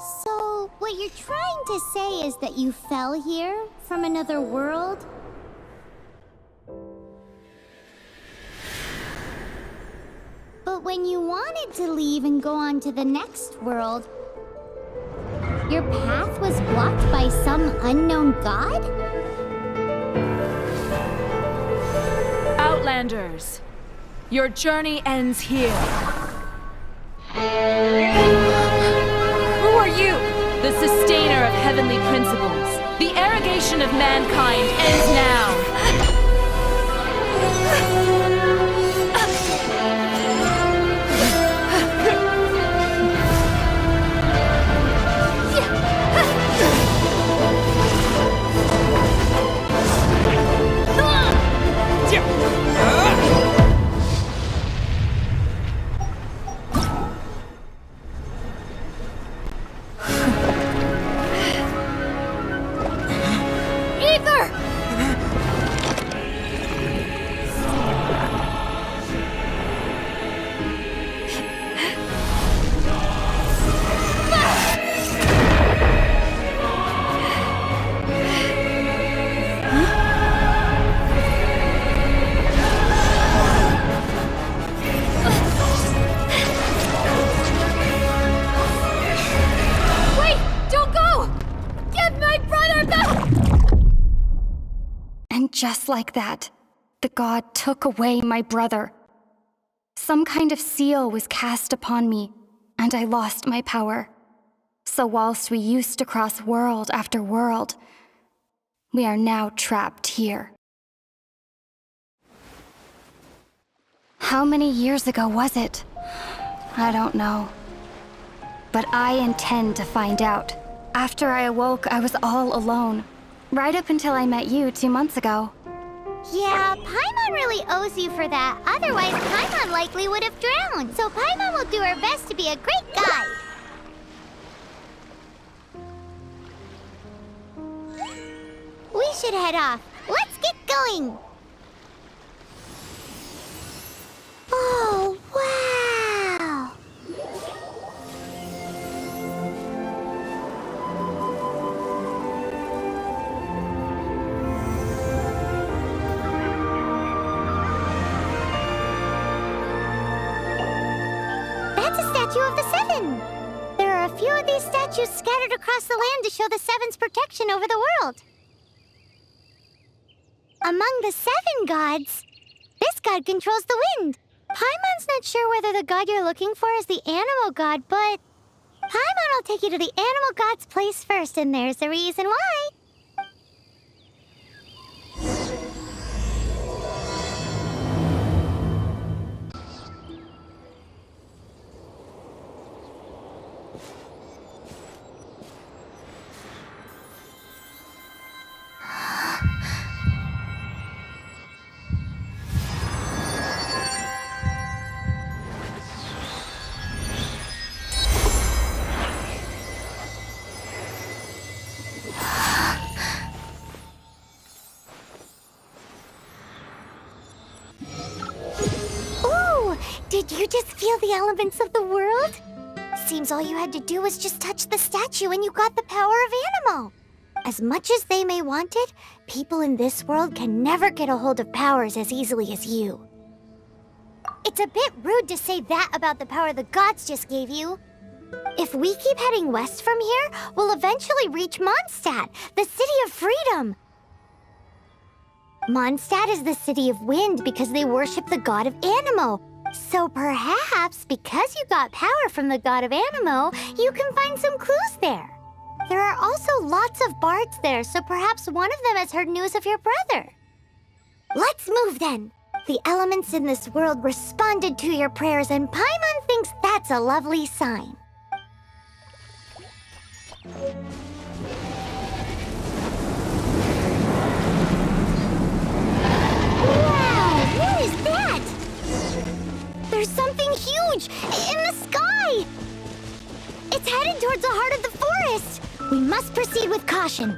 So, what you're trying to say is that you fell here from another world? But when you wanted to leave and go on to the next world, your path was blocked by some unknown god? Outlanders, your journey ends here. Who are you? The sustainer of heavenly principles. The arrogation of mankind ends now. Just like that, the god took away my brother. Some kind of seal was cast upon me, and I lost my power. So whilst we used to cross world after world, we are now trapped here. How many years ago was it? I don't know. But I intend to find out. After I awoke, I was all alone. Right up until I met you 2 months ago. Yeah, Paimon really owes you for that. Otherwise, Paimon likely would have drowned. So Paimon will do her best to be a great guide. We should head off. Let's get going. Oh, wow. That's a statue of the Seven. There are a few of these statues scattered across the land to show the Seven's protection over the world. Among the 7 gods, this god controls the wind. Paimon's not sure whether the god you're looking for is the animal god, but Paimon will take you to the animal god's place first, and there's the reason why. Did you just feel the elements of the world? Seems all you had to do was just touch the statue and you got the power of Animo. As much as they may want it, people in this world can never get a hold of powers as easily as you. It's a bit rude to say that about the power the gods just gave you. If we keep heading west from here, we'll eventually reach Mondstadt, the city of freedom. Mondstadt is the city of wind because they worship the god of Animo. So perhaps, because you got power from the god of Animo, you can find some clues there. There are also lots of bards there, so perhaps one of them has heard news of your brother. Let's move then. The elements in this world responded to your prayers, and Paimon thinks that's a lovely sign. Wow, what is that? There's something huge in the sky! It's headed towards the heart of the forest! We must proceed with caution.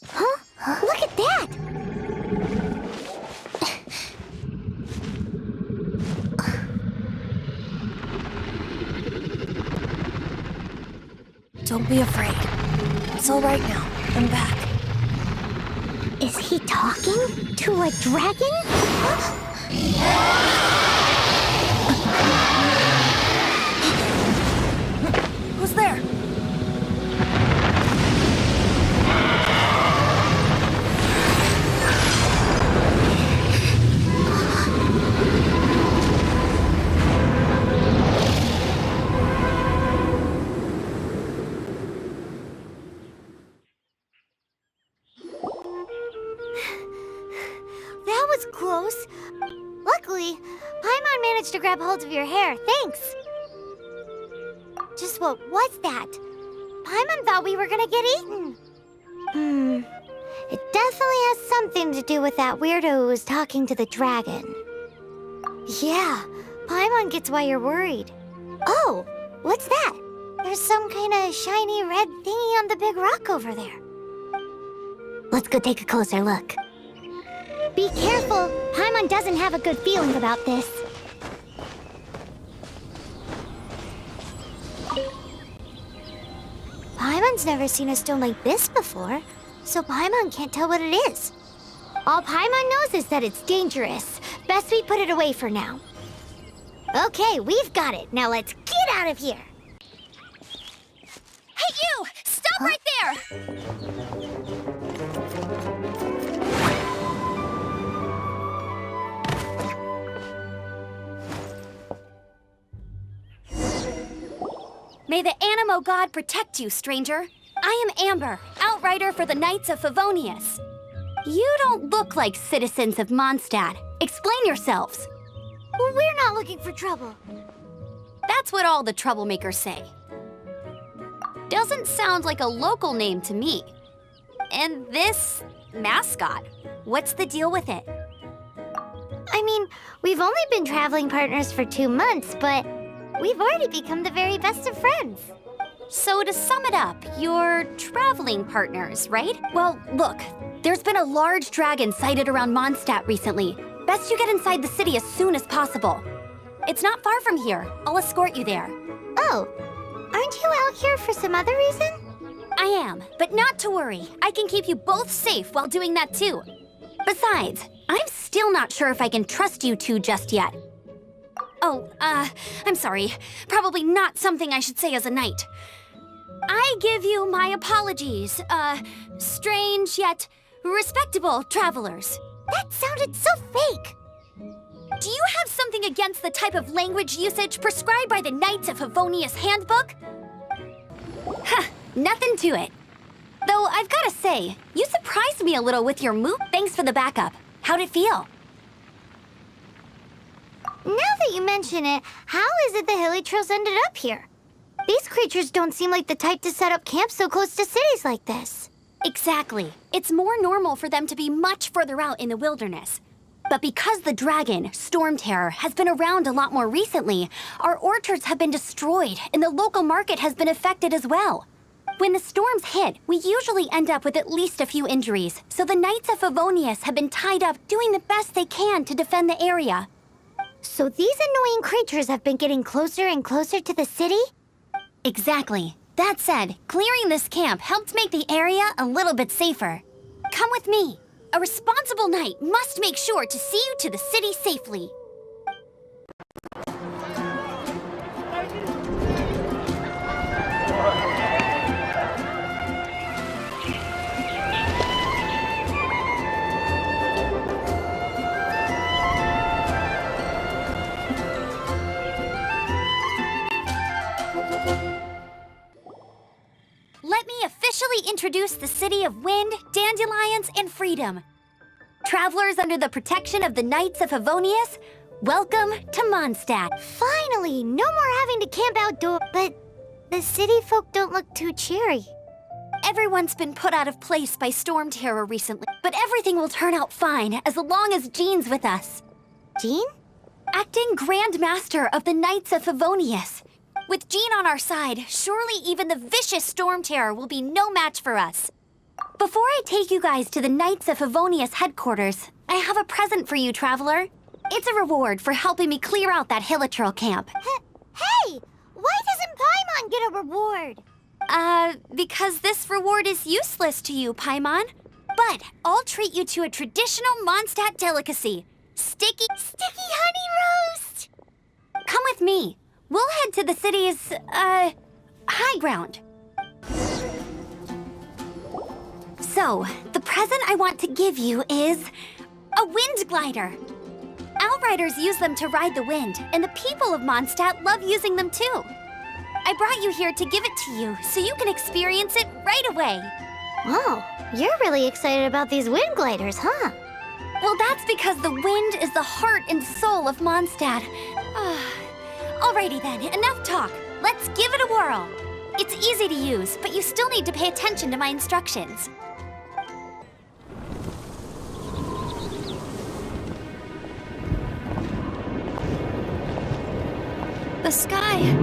Huh? Look at that! be afraid. It's all right now. I'm back. Is he talking to a dragon? Who's there? That was close. Luckily, Paimon managed to grab hold of your hair. Thanks. Just what was that? Paimon thought we were gonna get eaten. It definitely has something to do with that weirdo who was talking to the dragon. Yeah, Paimon gets why you're worried. Oh, what's that? There's some kind of shiny red thingy on the big rock over there. Let's go take a closer look. Be careful! Paimon doesn't have a good feeling about this. Paimon's never seen a stone like this before, so Paimon can't tell what it is. All Paimon knows is that it's dangerous. Best we put it away for now. Okay, we've got it. Now let's get out of here! Hey, you! Stop right there! May the Animo God protect you, stranger. I am Amber, outrider for the Knights of Favonius. You don't look like citizens of Mondstadt. Explain yourselves. We're not looking for trouble. That's what all the troublemakers say. Doesn't sound like a local name to me. And this mascot, what's the deal with it? I mean, we've only been traveling partners for 2 months, but we've already become the very best of friends. So to sum it up, you're traveling partners, right? Well, look, there's been a large dragon sighted around Mondstadt recently. Best you get inside the city as soon as possible. It's not far from here. I'll escort you there. Oh, aren't you out here for some other reason? I am, but not to worry. I can keep you both safe while doing that too. Besides, I'm still not sure if I can trust you two just yet. Oh, I'm sorry. Probably not something I should say as a knight. I give you my apologies, strange yet respectable travelers. That sounded so fake. Do you have something against the type of language usage prescribed by the Knights of Favonius Handbook? Huh, nothing to it. Though I've gotta say, you surprised me a little with your move. Thanks for the backup. How'd it feel? Now that you mention it, how is it the Hilichurls ended up here? These creatures don't seem like the type to set up camp so close to cities like this. Exactly. It's more normal for them to be much further out in the wilderness. But because the dragon, Storm Terror, has been around a lot more recently, our orchards have been destroyed and the local market has been affected as well. When the storms hit, we usually end up with at least a few injuries, so the Knights of Favonius have been tied up doing the best they can to defend the area. So these annoying creatures have been getting closer and closer to the city? Exactly. That said, clearing this camp helped make the area a little bit safer. Come with me. A responsible knight must make sure to see you to the city safely. Let me officially introduce the city of wind, dandelions, and freedom. Travelers under the protection of the Knights of Favonius, welcome to Mondstadt. Finally, no more having to camp outdoors. But the city folk don't look too cheery. Everyone's been put out of place by Storm Terror recently, but everything will turn out fine as long as Jean's with us. Jean? Acting Grand Master of the Knights of Favonius. With Jean on our side, surely even the vicious Storm Terror will be no match for us. Before I take you guys to the Knights of Favonius headquarters, I have a present for you, traveler. It's a reward for helping me clear out that Hilichurl camp. Hey! Why doesn't Paimon get a reward? Because this reward is useless to you, Paimon. But I'll treat you to a traditional Mondstadt delicacy. Sticky honey roast! Come with me. We'll head to the city's, high ground. So, the present I want to give you is a wind glider. Outriders use them to ride the wind, and the people of Mondstadt love using them too. I brought you here to give it to you, so you can experience it right away. Oh, you're really excited about these wind gliders, huh? Well, that's because the wind is the heart and soul of Mondstadt. Alrighty then, enough talk. Let's give it a whirl. It's easy to use, but you still need to pay attention to my instructions. The sky.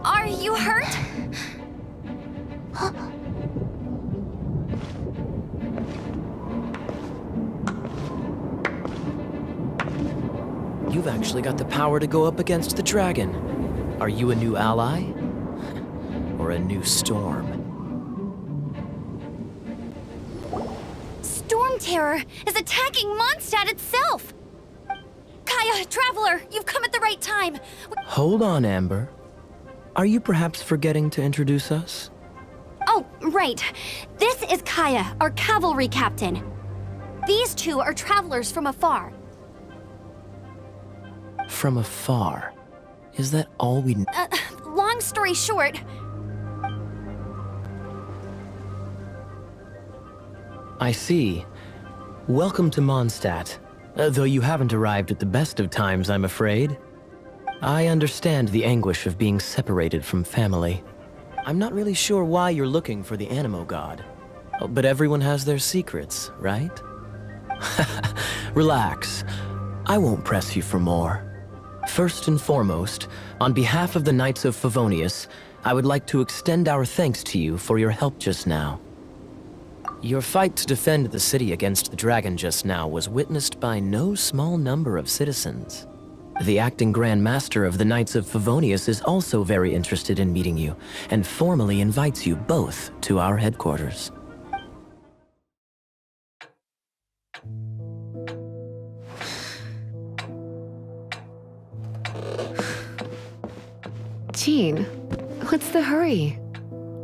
Are you hurt? You've actually got the power to go up against the dragon. Are you a new ally? Or a new storm? Storm Terror is attacking Mondstadt itself! Kaya, Traveler, you've come at the right time. Hold on, Amber. Are you perhaps forgetting to introduce us? Oh, right. This is Kaya, our cavalry captain. These two are travelers from afar. From afar. Is that all we... Long story short, I see. Welcome to Mondstadt. Though you haven't arrived at the best of times, I'm afraid. I understand the anguish of being separated from family. I'm not really sure why you're looking for the Animo God. But everyone has their secrets, right? Relax. I won't press you for more. First and foremost, on behalf of the Knights of Favonius, I would like to extend our thanks to you for your help just now. Your fight to defend the city against the dragon just now was witnessed by no small number of citizens. The acting Grand Master of the Knights of Favonius is also very interested in meeting you, and formally invites you both to our headquarters. Jean, what's the hurry?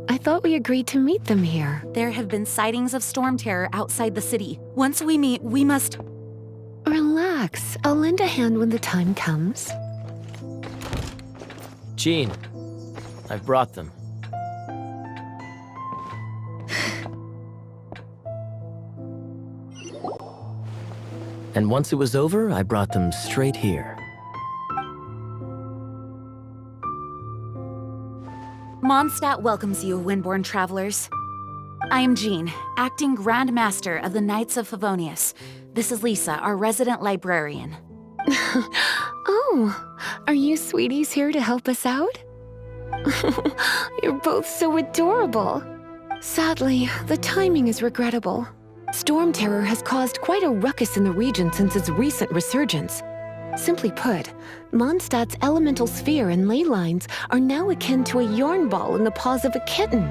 I thought we agreed to meet them here. There have been sightings of storm terror outside the city. Once we meet, we must... Relax. I'll lend a hand when the time comes. Jean, I've brought them. And once it was over, I brought them straight here. Mondstadt welcomes you, Windborn travelers. I am Jean, acting Grand Master of the Knights of Favonius. This is Lisa, our resident librarian. Oh, are you sweeties here to help us out? You're both so adorable. Sadly, the timing is regrettable. Storm Terror has caused quite a ruckus in the region since its recent resurgence. Simply put, Mondstadt's elemental sphere and ley lines are now akin to a yarn ball in the paws of a kitten.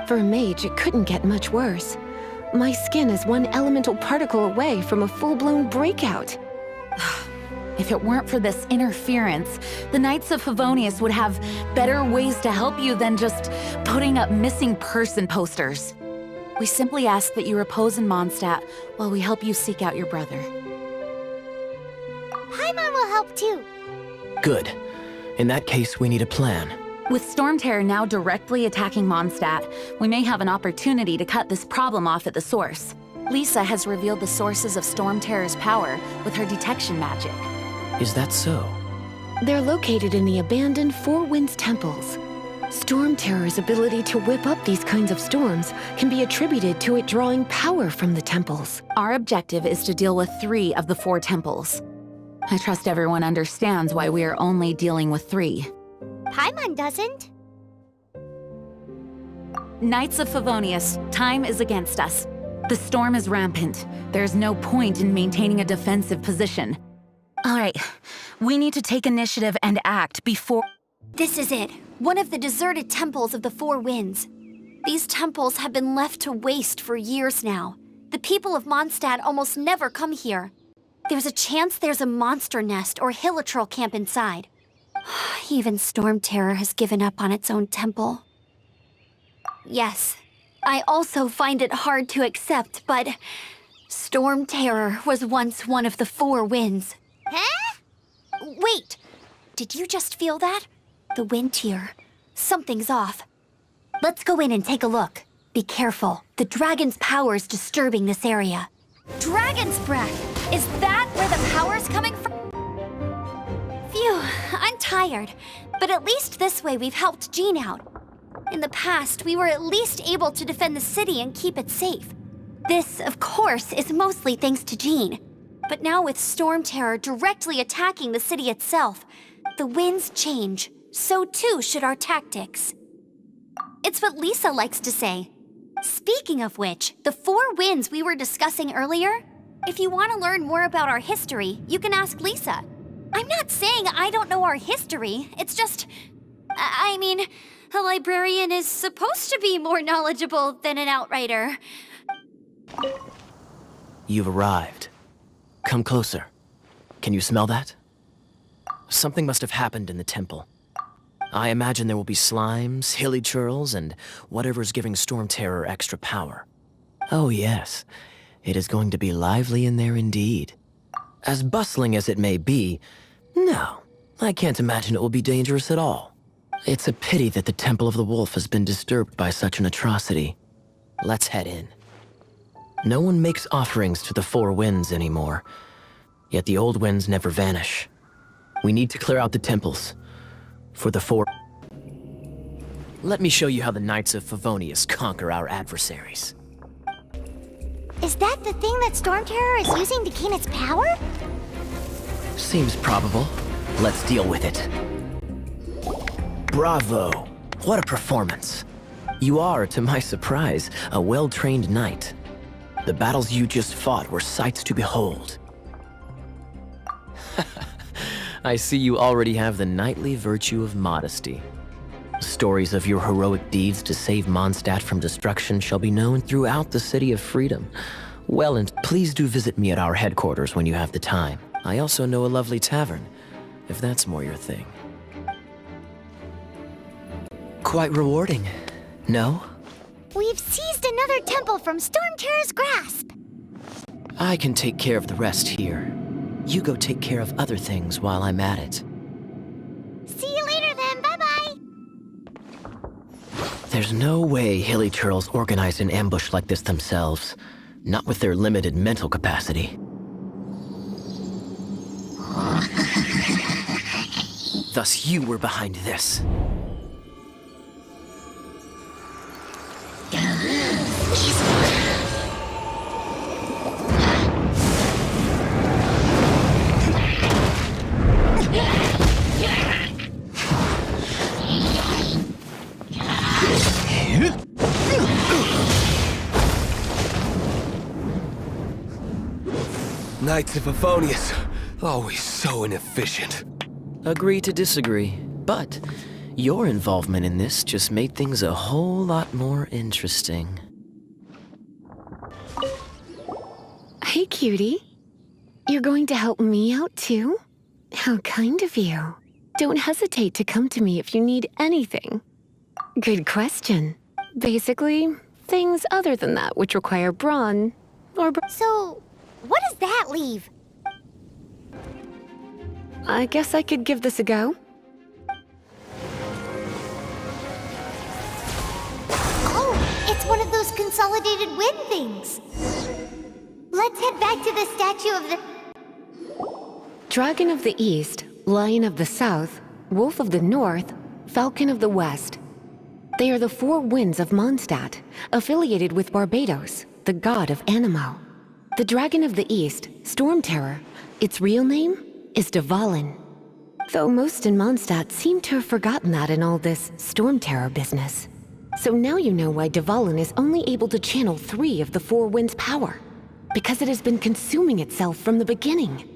For a mage, it couldn't get much worse. My skin is one elemental particle away from a full-blown breakout. If it weren't for this interference, the Knights of Favonius would have better ways to help you than just putting up missing person posters. We simply ask that you repose in Mondstadt while we help you seek out your brother. Paimon will help too. Good. In that case, we need a plan. With Storm Terror now directly attacking Mondstadt, we may have an opportunity to cut this problem off at the source. Lisa has revealed the sources of Storm Terror's power with her detection magic. Is that so? They're located in the abandoned Four Winds temples. Storm Terror's ability to whip up these kinds of storms can be attributed to it drawing power from the temples. Our objective is to deal with 3 of the 4 temples. I trust everyone understands why we are only dealing with 3. Paimon doesn't. Knights of Favonius, time is against us. The storm is rampant. There's no point in maintaining a defensive position. All right, we need to take initiative and act before... This is it. One of the deserted temples of the Four Winds. These temples have been left to waste for years now. The people of Mondstadt almost never come here. There's a chance there's a monster nest or hilitrol camp inside. Even Storm Terror has given up on its own temple. Yes, I also find it hard to accept, but Storm Terror was once one of the Four Winds. Huh? Wait! Did you just feel that? The wind here. Something's off. Let's go in and take a look. Be careful. The dragon's power is disturbing this area. Dragon's breath! Is that where the power's coming from? Phew, I'm tired. But at least this way we've helped Jean out. In the past, we were at least able to defend the city and keep it safe. This, of course, is mostly thanks to Jean. But now with Storm Terror directly attacking the city itself, the winds change. So too should our tactics. It's what Lisa likes to say. Speaking of which, the Four Winds we were discussing earlier, if you want to learn more about our history, you can ask Lisa. I'm not saying I don't know our history, it's just... I mean, a librarian is supposed to be more knowledgeable than an outrider. You've arrived. Come closer. Can you smell that? Something must have happened in the temple. I imagine there will be slimes, hilly churls, and whatever's giving Storm Terror extra power. Oh yes, it is going to be lively in there indeed. As bustling as it may be, no, I can't imagine it will be dangerous at all. It's a pity that the Temple of the Wolf has been disturbed by such an atrocity. Let's head in. No one makes offerings to the Four Winds anymore, yet the old winds never vanish. We need to clear out the temples. For the four... Let me show you how the Knights of Favonius conquer our adversaries. Is that the thing that Storm Terror is using to gain its power? Seems probable. Let's deal with it. Bravo! What a performance. You are, to my surprise, a well-trained knight. The battles you just fought were sights to behold. I see you already have the knightly virtue of modesty. Stories of your heroic deeds to save Mondstadt from destruction shall be known throughout the City of Freedom. Well, and please do visit me at our headquarters when you have the time. I also know a lovely tavern, if that's more your thing. Quite rewarding, no? We've seized another temple from Storm Terror's grasp. I can take care of the rest here. You go take care of other things while I'm at it. See you later then, bye-bye. There's no way hilly churls organized an ambush like this themselves. Not with their limited mental capacity. Thus you were behind this. Knights of Favonius, Always so inefficient. Agree to disagree, but your involvement in this just made things a whole lot more interesting. Hey, cutie. You're going to help me out, too? How kind of you. Don't hesitate to come to me if you need anything. Good question. Basically, things other than that which require brawn or... So, what does that leave? I guess I could give this a go. Oh, it's one of those consolidated wind things. Let's head back to the statue of the... Dragon of the East, Lion of the South, Wolf of the North, Falcon of the West. They are the four winds of Mondstadt, affiliated with Barbados, the god of Anemo. The Dragon of the East, Storm Terror, its real name is Dvalin. Though most in Mondstadt seem to have forgotten that in all this Storm Terror business. So now you know why Dvalin is only able to channel 3 of the four winds' power. Because it has been consuming itself from the beginning.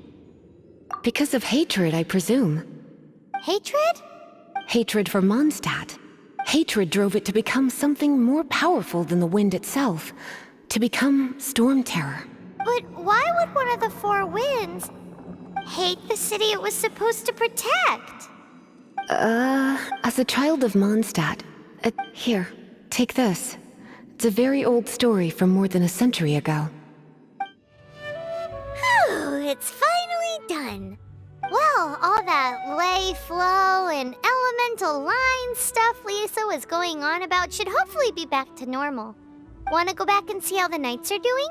Because of hatred, I presume. Hatred? Hatred for Mondstadt. Hatred drove it to become something more powerful than the wind itself. To become Storm Terror. But why would one of the four winds hate the city it was supposed to protect? As a child of Mondstadt... here, take this. It's a very old story from more than a century ago. Whew, it's finally done. Well, all that lay flow and elemental line stuff Lisa was going on about should hopefully be back to normal. Want to go back and see how the knights are doing?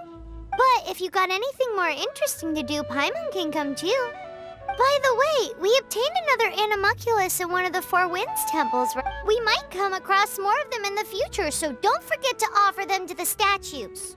But if you got anything more interesting to do, Paimon can come too. By the way, we obtained another Animalculus in one of the Four Winds temples. We might come across more of them in the future, so don't forget to offer them to the statues.